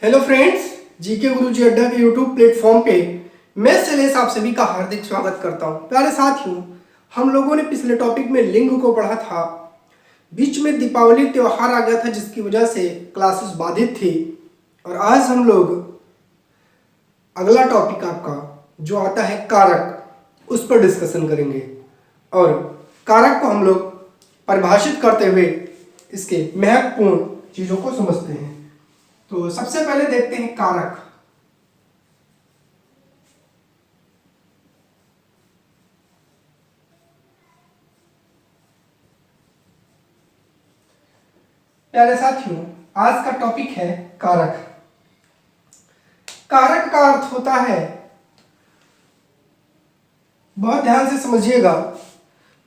Hello friends, GK गुरुजी अड्डा के YouTube platform पे मैं शैलेश आप सभी का हार्दिक स्वागत करता हूं। प्यारे साथियों, हम लोगों ने पिछले टॉपिक में लिंग को पढ़ा था। बीच में दीपावली त्योहार आ गया था जिसकी वजह से क्लासेस बाधित थी। और आज हम लोग अगला टॉपिक आपका जो आता है कारक, उस पर डिस्कशन करेंगे। और कारक को हम लोग परिभाषित करते हुए इसके महत्वपूर्ण चीज़ों को समझते हैं। तो सबसे पहले देखते हैं कारक। प्यारे साथियों, आज का टॉपिक है कारक। कारक का अर्थ होता है, बहुत ध्यान से समझिएगा,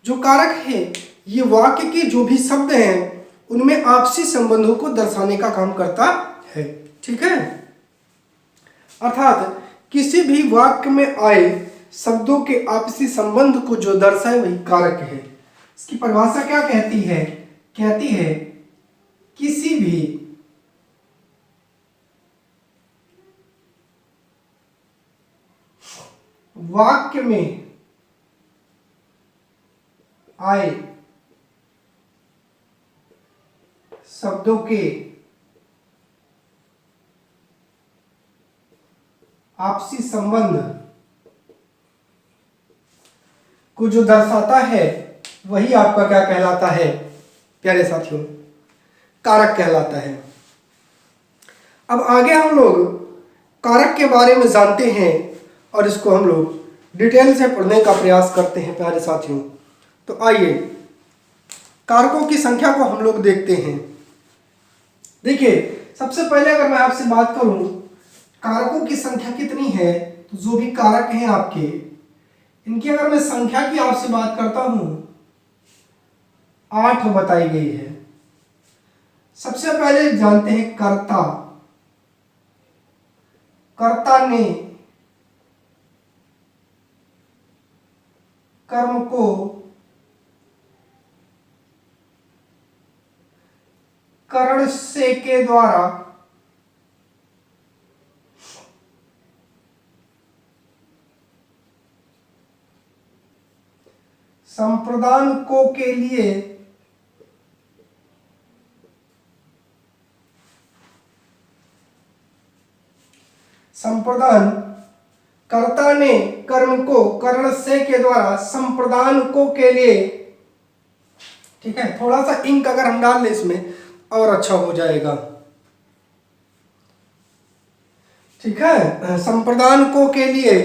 जो कारक है ये वाक्य के जो भी शब्द हैं उनमें आपसी संबंधों को दर्शाने का काम करता है। ठीक है, अर्थात किसी भी वाक्य में आए शब्दों के आपसी संबंध को जो दर्शाए वही कारक है। इसकी परिभाषा क्या कहती है? कहती है किसी भी वाक्य में आए शब्दों के आपसी संबंध को जो दर्शाता है वही आपका क्या कहलाता है प्यारे साथियों? कारक कहलाता है। अब आगे हम लोग कारक के बारे में जानते हैं और इसको हम लोग डिटेल से पढ़ने का प्रयास करते हैं प्यारे साथियों। तो आइए कारकों की संख्या को हम लोग देखते हैं। देखिए, सबसे पहले अगर मैं आपसे बात करूं कारकों की संख्या कितनी है, तो जो भी कारक हैं आपके, इनकी अगर मैं संख्या की आपसे बात करता हूं 8 बताई गई है। सबसे पहले जानते हैं कर्ता। कर्ता ने कर्म को करण से के द्वारा संप्रदान को के लिए संप्रदान, कर्ता ने कर्म को करण से के द्वारा संप्रदान को के लिए, ठीक है, थोड़ा सा इंक अगर हम डाल लें इसमें और अच्छा हो जाएगा। ठीक है, संप्रदान को के लिए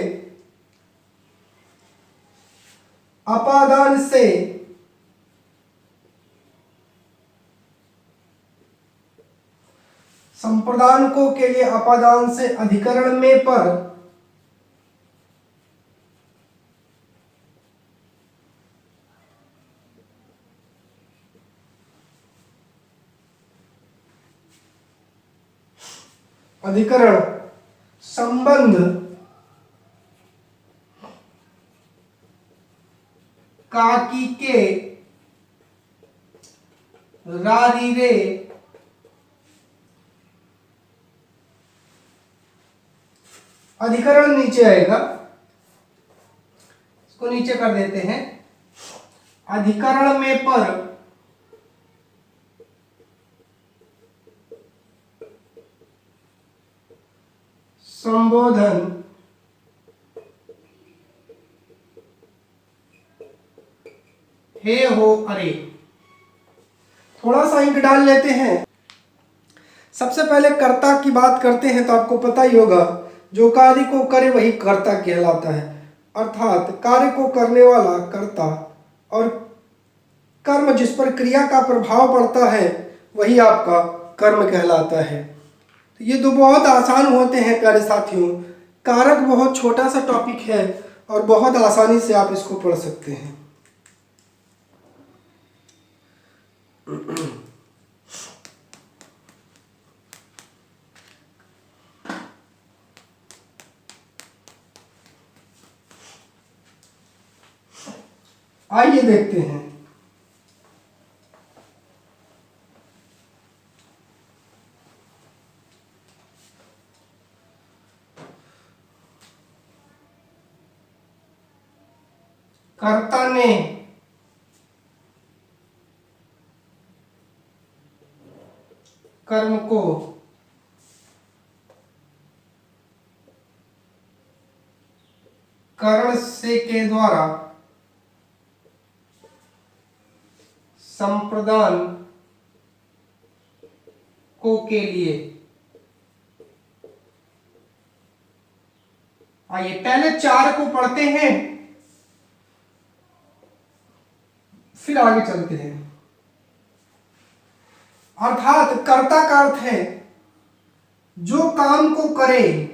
अपादान से संप्रदान को के लिए अपादान से अधिकरण में पर अधिकरण संबंध काकी के रारी रे अधिकरण नीचे आएगा, इसको नीचे कर देते हैं। अधिकरण में पर संबोधन हे हो अरे। थोड़ा सा इंक डाल लेते हैं। सबसे पहले कर्ता की बात करते हैं तो आपको पता ही होगा, जो कार्य को करे वही कर्ता कहलाता है। अर्थात कार्य को करने वाला कर्ता और कर्म जिस पर क्रिया का प्रभाव पड़ता है वही आपका कर्म कहलाता है। तो ये दो बहुत आसान होते हैं प्यारे साथियों। कारक बहुत छोटा सा टॉपिक है और बहुत आसानी से आप इसको पढ़ सकते हैं। आइए देखते हैं। कर्ता ने कर्म को करण से के द्वारा संप्रदान को के लिए। आइए पहले 4 को पढ़ते हैं, फिर आगे चलते हैं। अर्थात कर्ता का अर्थ है जो काम को करे,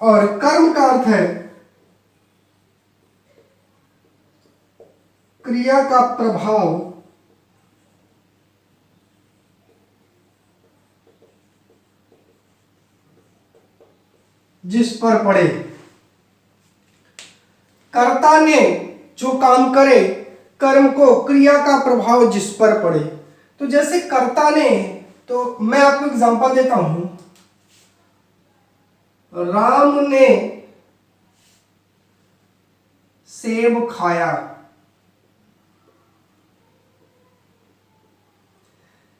और कर्म का अर्थ है क्रिया का प्रभाव जिस पर पड़े। कर्ता ने जो काम करे, कर्म को क्रिया का प्रभाव जिस पर पड़े। तो जैसे कर्ता ने, तो मैं आपको एग्जांपल देता हूं। राम ने सेब खाया।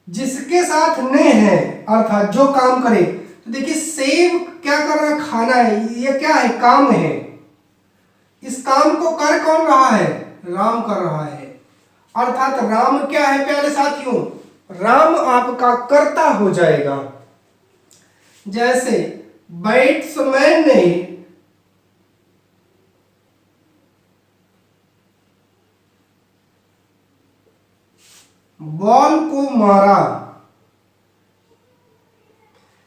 जिसके साथ ने है अर्थात जो काम करे, तो देखिए सेब क्या कर रहा है, खाना है, ये क्या है, काम है। इस काम को कर कौन रहा है, राम कर रहा है। अर्थात राम क्या है प्यारे साथियों, राम आपका कर्ता हो जाएगा। जैसे बैट्समैन ने बॉल को मारा।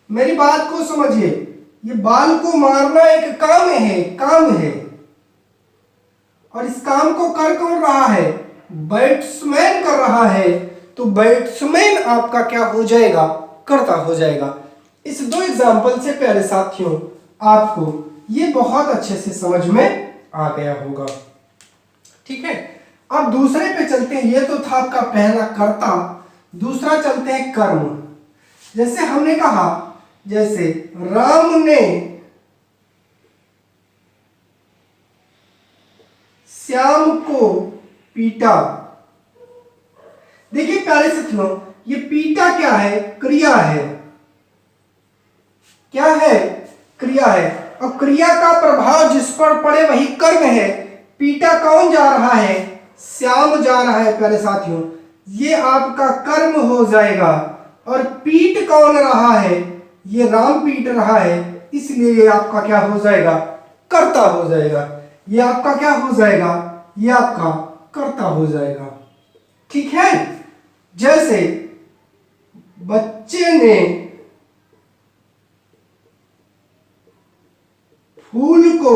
मेरी बात को समझिए, ये बॉल को मारना एक काम है, काम है, और इस काम को कर कौन रहा है, बैट्समैन कर रहा है। तो बैट्समैन आपका क्या हो जाएगा, कर्ता हो जाएगा। इस 2 एग्जाम्पल से प्यारे साथियों आपको ये बहुत अच्छे से समझ में आ गया होगा। ठीक है, अब दूसरे पे चलते हैं। ये तो था आपका पहला कर्ता, दूसरा चलते हैं कर्म। जैसे हमने कहा, जैसे राम ने श्याम को पीटा। देखिए प्यारे साथियों, ये पीटा क्या है, क्रिया है। क्या है, क्रिया है, और क्रिया का प्रभाव जिस पर पड़े वही कर्म है। पीटा कौन जा रहा है, श्याम जा रहा है प्यारे साथियों, ये आपका कर्म हो जाएगा। और पीट कौन रहा है, ये राम पीट रहा है, इसलिए ये आपका क्या हो जाएगा, कर्ता हो जाएगा। ये आपका क्या हो जाएगा, ये आपका कर्ता हो जाएगा। ठीक है, जैसे बच्चे ने फूल को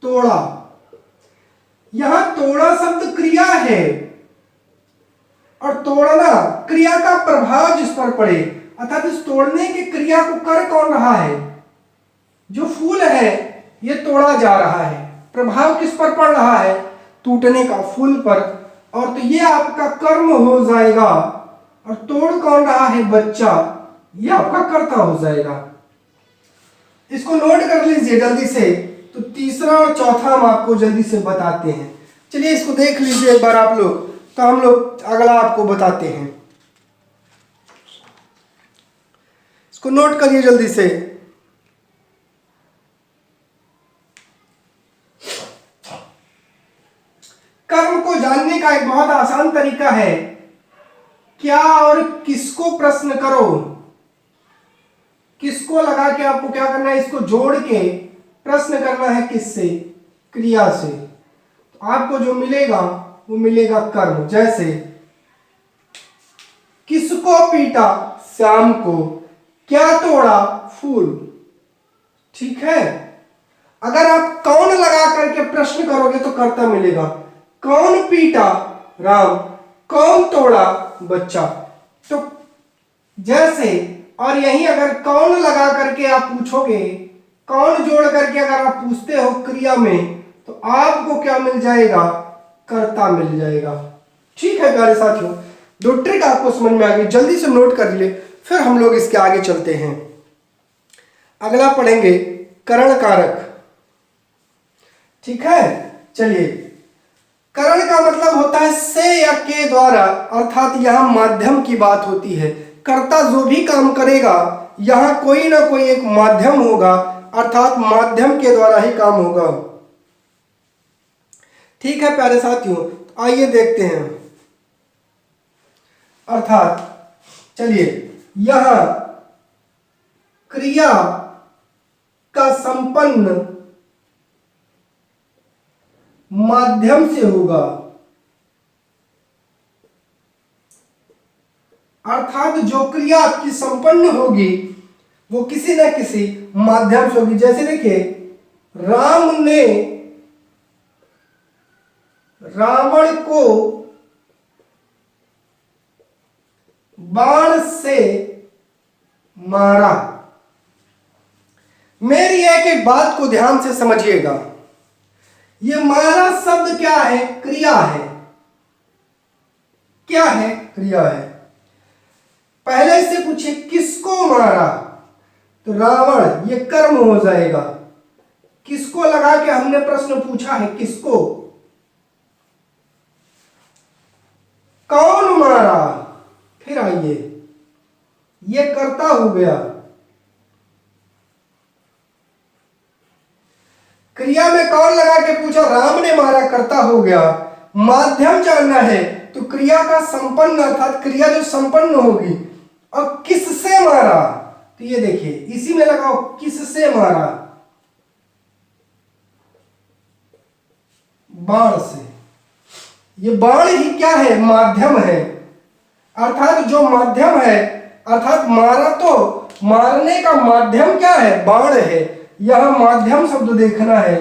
तोड़ा। यहां तोड़ा शब्द क्रिया है, और तोड़ना क्रिया का प्रभाव जिस पर पड़े, अर्थात इस तोड़ने की क्रिया को कर कौन रहा है, जो फूल है ये तोड़ा जा रहा है, प्रभाव किस पर पड़ रहा है, टूटने का, फूल पर। और तो ये आपका कर्म हो जाएगा, और तोड़ कौन रहा है, बच्चा, ये आपका कर्ता हो जाएगा। इसको नोट कर लीजिए जल्दी से। तो तीसरा और चौथा हम आपको जल्दी से बताते हैं। चलिए इसको देख लीजिए एक बार आप लोग, तो हम लोग अगला आपको बताते हैं। इसको नोट करिए जल्दी से। कर्म को जानने का एक बहुत आसान तरीका है, क्या और किसको प्रश्न करो। किसको लगा के आपको क्या करना है, इसको जोड़ के प्रश्न करना है, किससे, क्रिया से। तो आपको जो मिलेगा वो मिलेगा कर्म। जैसे किसको पीटा, श्याम को, क्या तोड़ा, फूल। ठीक है, अगर आप कौन लगा करके प्रश्न करोगे तो कर्ता मिलेगा। कौन पीटा, राम, कौन तोड़ा, बच्चा। तो जैसे, और यही अगर कौन लगा करके आप पूछोगे, कौन जोड़ करके अगर आप पूछते हो क्रिया में, तो आपको क्या मिल जाएगा, कर्ता मिल जाएगा। ठीक है प्यारे साथियों, 2 ट्रिक आपको समझ में आ गई, जल्दी से नोट कर लिए, फिर हम लोग इसके आगे चलते हैं। अगला पढ़ेंगे करण कारक। ठीक है, चलिए। करण का मतलब होता है से या के द्वारा, अर्थात यहां माध्यम की बात होती है। कर्ता जो भी काम करेगा यहां कोई ना कोई एक माध्यम होगा, अर्थात माध्यम के द्वारा ही काम होगा। ठीक है प्यारे साथियों, तो आइए देखते हैं। अर्थात चलिए, यहां क्रिया का संपन्न माध्यम से होगा, अर्थात जो क्रिया आपकी संपन्न होगी वो किसी न किसी माध्यम से होगी। जैसे देखिए, राम ने रावण को बाण से मारा। मेरी एक एक बात को ध्यान से समझिएगा। ये मारा शब्द क्या है? क्रिया है। क्या है? क्रिया है। पहले से पूछे किसको मारा, तो रावण, ये कर्म हो जाएगा। किसको लगा के हमने प्रश्न पूछा है, किसको? कौन मारा? फिर आइए, ये कर्ता हो गया। क्रिया में कौन लगा के पूछा? राम ने मारा, कर्ता हो गया। माध्यम जानना है तो क्रिया का संपन्न, अर्थात क्रिया जो संपन्न होगी, और किससे मारा, तो ये देखिए इसी में लगाओ, किससे मारा? बाण से। ये बाण ही क्या है? माध्यम है। अर्थात जो माध्यम है, अर्थात मारा तो मारने का माध्यम क्या है? बाण है। यह माध्यम शब्द देखना है,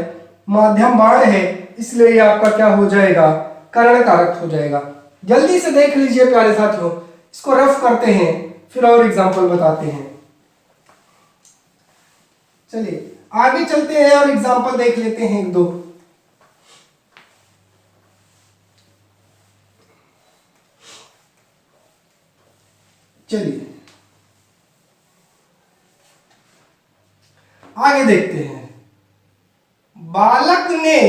माध्यम बाण है, इसलिए ये आपका क्या हो जाएगा? करण कारक हो जाएगा। जल्दी से देख लीजिए प्यारे साथियों, इसको रफ करते हैं फिर और एग्जाम्पल बताते हैं। चलिए आगे चलते हैं और एग्जाम्पल देख लेते हैं एक दो। चलिए आगे देखते हैं। बालक ने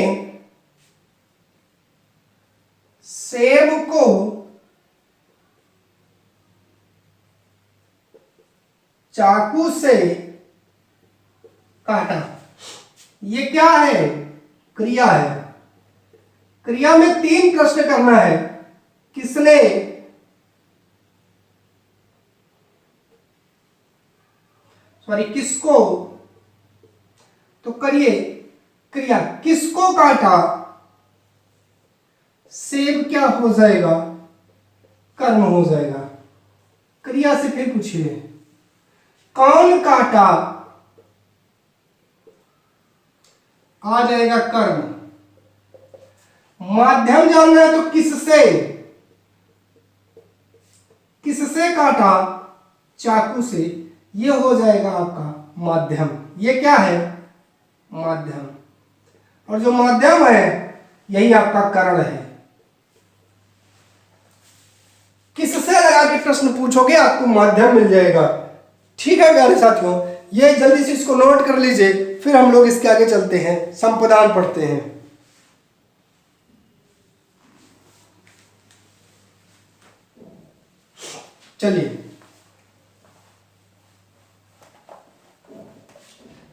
सेब को चाकू से काटा। ये क्या है? क्रिया है। क्रिया में 3 प्रश्न करना है। किसने? सॉरी, किसको? तो करिए क्रिया, किसको काटा? सेब क्या हो जाएगा? कर्म हो जाएगा। क्रिया से फिर पूछिए, कौन काटा? आ जाएगा कर्म। माध्यम जानना है तो किससे? किससे काटा? चाकू से। ये हो जाएगा आपका माध्यम। ये क्या है? माध्यम। और जो माध्यम है यही आपका करण है। किससे लगा के प्रश्न पूछोगे आपको माध्यम मिल जाएगा। ठीक है प्यारे साथियों, ये जल्दी से इसको नोट कर लीजिए, फिर हम लोग इसके आगे चलते हैं, संपदान पढ़ते हैं। चलिए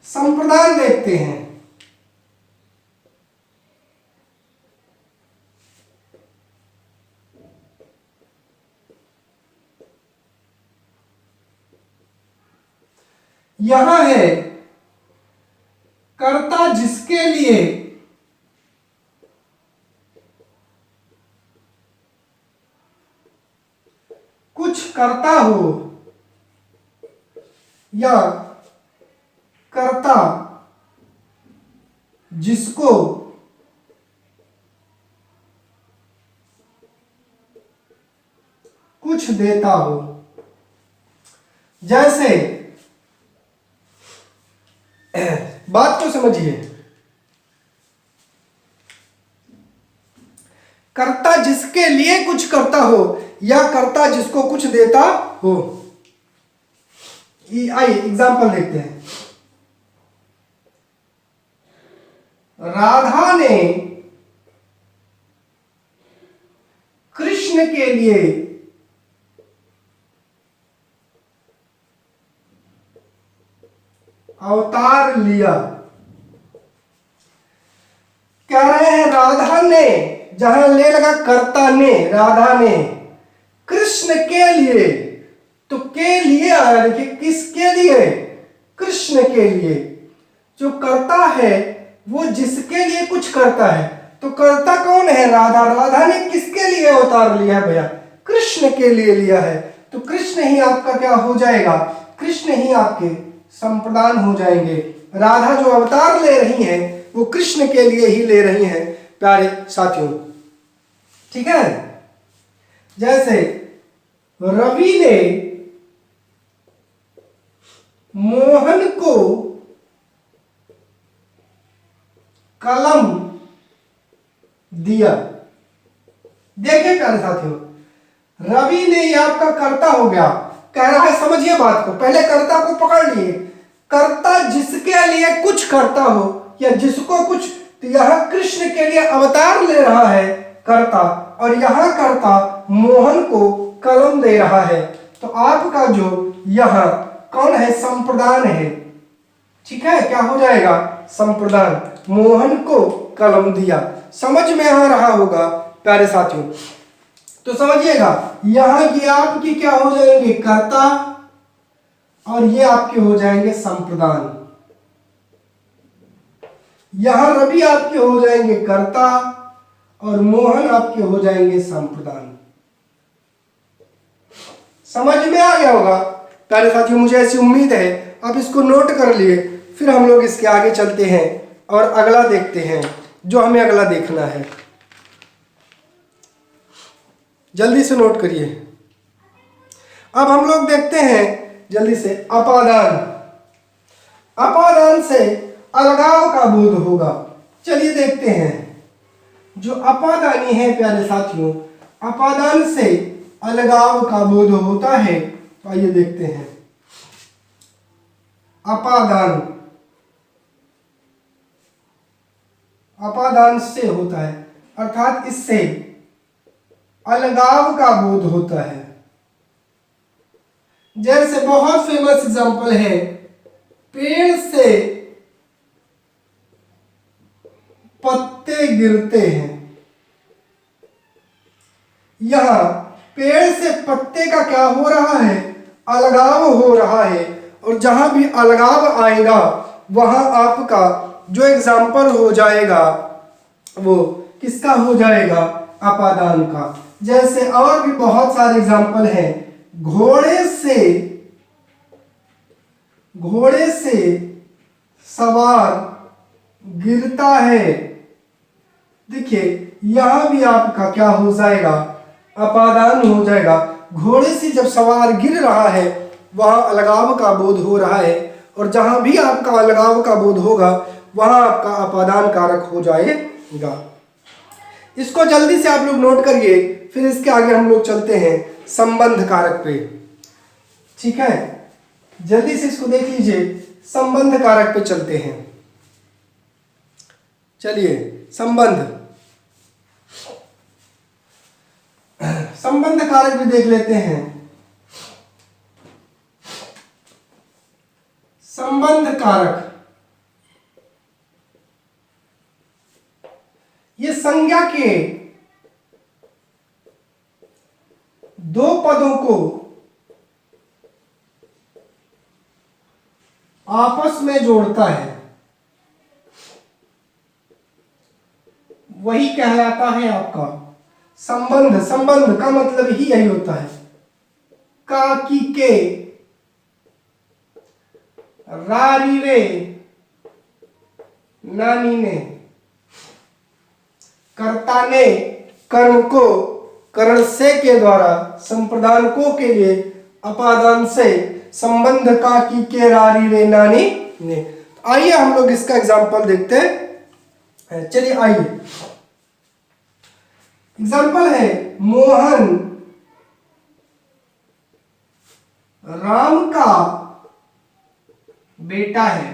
संप्रदान देखते हैं। यहां है कर्ता जिसके लिए कुछ करता हो, या कर्ता जिसको कुछ देता हो। जैसे बात को समझिए, कर्ता जिसके लिए कुछ करता हो या कर्ता जिसको कुछ देता हो। आइए एग्जाम्पल देखते हैं। राधा ने कृष्ण के लिए अवतार लिया। कह रहे हैं राधा ने, जहां ले लगा कर्ता ने, राधा ने कृष्ण के लिए, तो के लिए आया, देखिए किसके लिए, कृष्ण के लिए। जो कर्ता है वो जिसके लिए कुछ करता है, तो कर्ता कौन है, राधा। राधा ने किसके लिए अवतार लिया भैया, कृष्ण के लिए लिया है। तो कृष्ण ही आपका क्या हो जाएगा, कृष्ण ही आपके संप्रदान हो जाएंगे। राधा जो अवतार ले रही हैं वो कृष्ण के लिए ही ले रही हैं प्यारे साथियों, ठीक है। जैसे रवि ने मोहन को कलम दिया। देखिए प्यारे साथियों, रवि ने ये आपका कर्ता हो गया। कह रहा है समझिए बात को, पहले कर्ता को पकड़ लिए। कर्ता जिसके लिए कुछ करता हो या जिसको कुछ, तो यहां कृष्ण के लिए अवतार ले रहा है कर्ता, और यहां कर्ता मोहन को कलम दे रहा है। तो आपका जो यहां कौन है, संप्रदान है, ठीक है। क्या हो जाएगा, संप्रदान। मोहन को कलम दिया। समझ में आ रहा होगा प्यारे साथियों। तो समझिएगा, यहां ये आपकी क्या हो जाएंगे, कर्ता, और ये आपके हो जाएंगे संप्रदान। यहां रवि आपके हो जाएंगे कर्ता और मोहन आपके हो जाएंगे संप्रदान। समझ में आ गया होगा प्यारे साथियों, मुझे ऐसी उम्मीद है। आप इसको नोट कर लिए, फिर हम लोग इसके आगे चलते हैं और अगला देखते हैं जो हमें अगला देखना है। जल्दी से नोट करिए। अब हम लोग देखते हैं जल्दी से अपादान। अपादान से अलगाव का बोध होगा। चलिए देखते हैं। जो अपादानी है प्यारे साथियों, अपादान से अलगाव का बोध होता है। तो आइए देखते हैं। अपादान, अपादान से होता है, अर्थात इससे अलगाव का बोध होता है। जैसे बहुत फेमस एग्जांपल है, पेड़ से पत्ते गिरते हैं। यहां पेड़ से पत्ते का क्या हो रहा है, अलगाव हो रहा है। और जहां भी अलगाव आएगा वहां आपका जो एग्जाम्पल हो जाएगा वो किसका हो जाएगा, अपादान का। जैसे और भी बहुत सारे एग्जाम्पल हैं। घोड़े से सवार गिरता है। देखिए यहां भी आपका क्या हो जाएगा, अपादान हो जाएगा। घोड़े से जब सवार गिर रहा है वहां अलगाव का बोध हो रहा है, और जहां भी आपका अलगाव का बोध होगा वहां आपका अपादान कारक हो जाएगा। इसको जल्दी से आप लोग नोट करिए, फिर इसके आगे हम लोग चलते हैं संबंध कारक पे, ठीक है। जल्दी से इसको देख लीजिए, संबंध कारक पे चलते हैं। चलिए संबंध कारक भी देख लेते हैं। संबंध कारक, ये संज्ञा के दो पदों को आपस में जोड़ता है, वही कहलाता है आपका संबंध। संबंध का मतलब ही यही होता है। का की के, रारी रे, नानी ने, कर्ता ने कर्म को करण से के द्वारा संप्रदान को के लिए अपादान से संबंध का की के रारी रे नानी ने। आइए हम लोग इसका एग्जाम्पल देखते हैं। चलिए आइए, एग्जाम्पल है मोहन राम का बेटा है।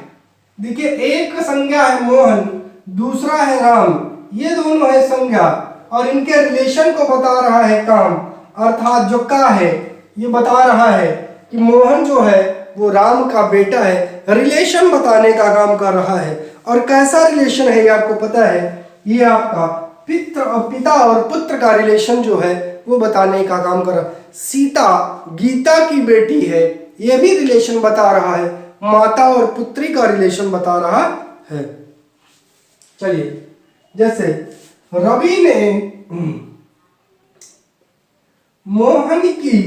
देखिए एक संज्ञा है मोहन, दूसरा है राम। ये दोनों है संज्ञा और इनके रिलेशन को बता रहा है काम, अर्थात जो का है ये बता रहा है कि मोहन जो है वो राम का बेटा है, रिलेशन बताने का काम कर रहा है। और कैसा रिलेशन है ये आपको पता है, ये आपका पिता और पुत्र का रिलेशन जो है वो बताने का काम कर रहा है। सीता गीता की बेटी है, ये भी रिलेशन बता रहा है, माता और पुत्री का रिलेशन बता रहा है। चलिए, जैसे रवि ने मोहन की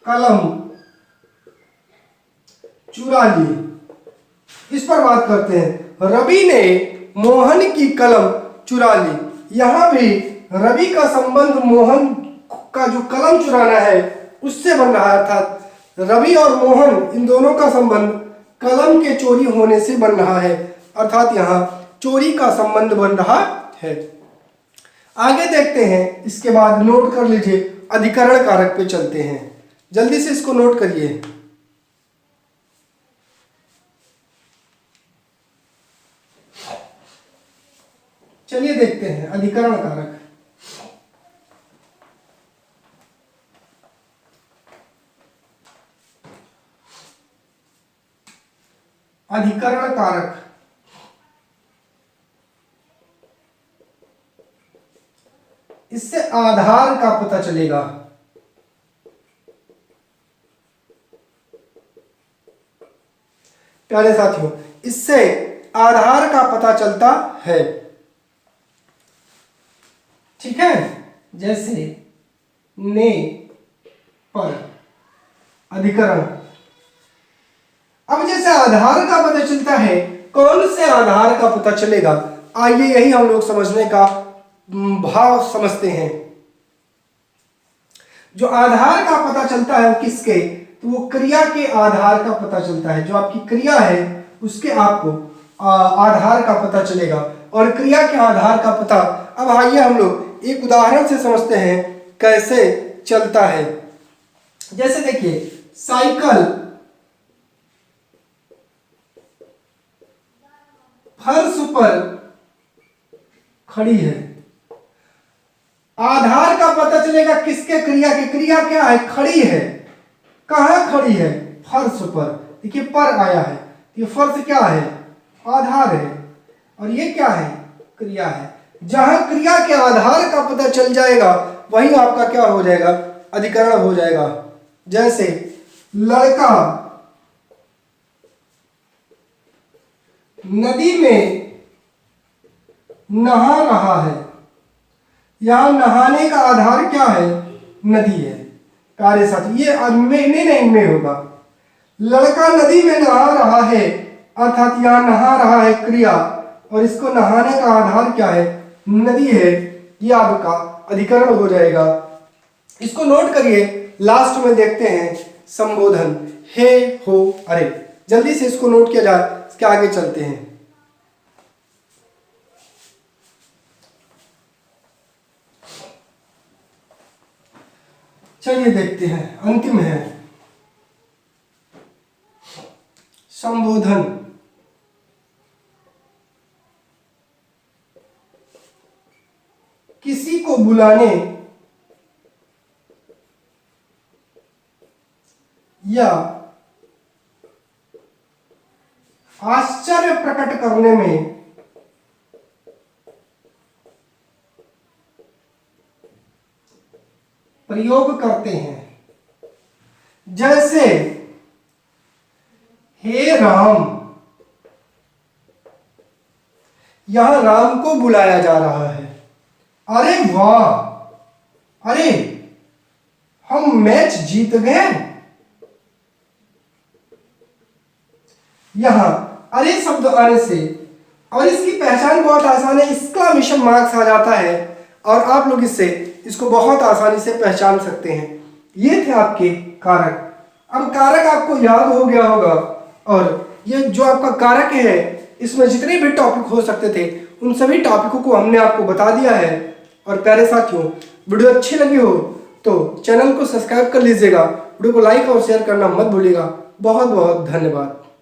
कलम चुरा ली। इस पर बात करते हैं। रवि ने मोहन की कलम चुरा ली। यहां भी रवि का संबंध मोहन का जो कलम चुराना है उससे बन रहा है, अर्थात रवि और मोहन इन दोनों का संबंध कलम के चोरी होने से बन रहा है, अर्थात यहाँ चोरी का संबंध बन रहा है। आगे देखते हैं, इसके बाद नोट कर लीजिए, अधिकरण कारक पे चलते हैं। जल्दी से इसको नोट करिए। चलिए देखते हैं अधिकरण कारक। अधिकरण कारक इससे आधार का पता चलेगा। प्यारे साथियों, इससे आधार का पता चलता है। ठीक है, जैसे ने पर अधिकरण। अब जैसे आधार का पता चलता है, कौन से आधार का पता चलेगा, आइए यही हम लोग समझने का भाव समझते हैं। जो आधार का पता चलता है वो किसके, तो वो क्रिया के आधार का पता चलता है। जो आपकी क्रिया है उसके आपको आधार का पता चलेगा, और क्रिया के आधार का पता। अब आइए हम लोग एक उदाहरण से समझते हैं कैसे चलता है। जैसे देखिए, साइकिल फर्श पर खड़ी है। आधार का पता चलेगा किसके, क्रिया के। क्रिया क्या है, खड़ी है। कहाँ खड़ी है, फर्श पर। देखिए पर आया है, ये फर्श क्या है, आधार है, और ये क्या है, क्रिया है। जहां क्रिया के आधार का पता चल जाएगा वही आपका क्या हो जाएगा, अधिकरण हो जाएगा। जैसे लड़का नदी में नहा रहा है। यहां नहाने का आधार क्या है, नदी है। कार्य साथी ये नहीं होगा। लड़का नदी में नहा रहा है, अर्थात यहां नहा रहा है क्रिया, और इसको नहाने का आधार क्या है, नदी है। ये आपका अधिकरण हो जाएगा। इसको नोट करिए। लास्ट में देखते हैं संबोधन, हे हो अरे। जल्दी से इसको नोट किया जाए, इसके आगे चलते हैं। चलिए देखते हैं, अंतिम है संबोधन। किसी को बुलाने या आश्चर्य प्रकट करने में प्रयोग करते हैं। जैसे हे राम, यहां राम को बुलाया जा रहा है। अरे वाह, अरे हम मैच जीत गए। यहां अरे शब्द आने से, और इसकी पहचान बहुत आसान है, एक्सक्लेमेशन मार्क्स आ जाता है, और आप लोग इसको बहुत आसानी से पहचान सकते हैं। ये थे आपके कारक। अब कारक आपको याद हो गया होगा, और ये जो आपका कारक है इसमें जितने भी टॉपिक हो सकते थे उन सभी टॉपिकों को हमने आपको बता दिया है। और प्यारे साथियों, वीडियो अच्छी लगी हो तो चैनल को सब्सक्राइब कर लीजिएगा, वीडियो को लाइक और शेयर करना मत भूलिएगा। बहुत बहुत धन्यवाद।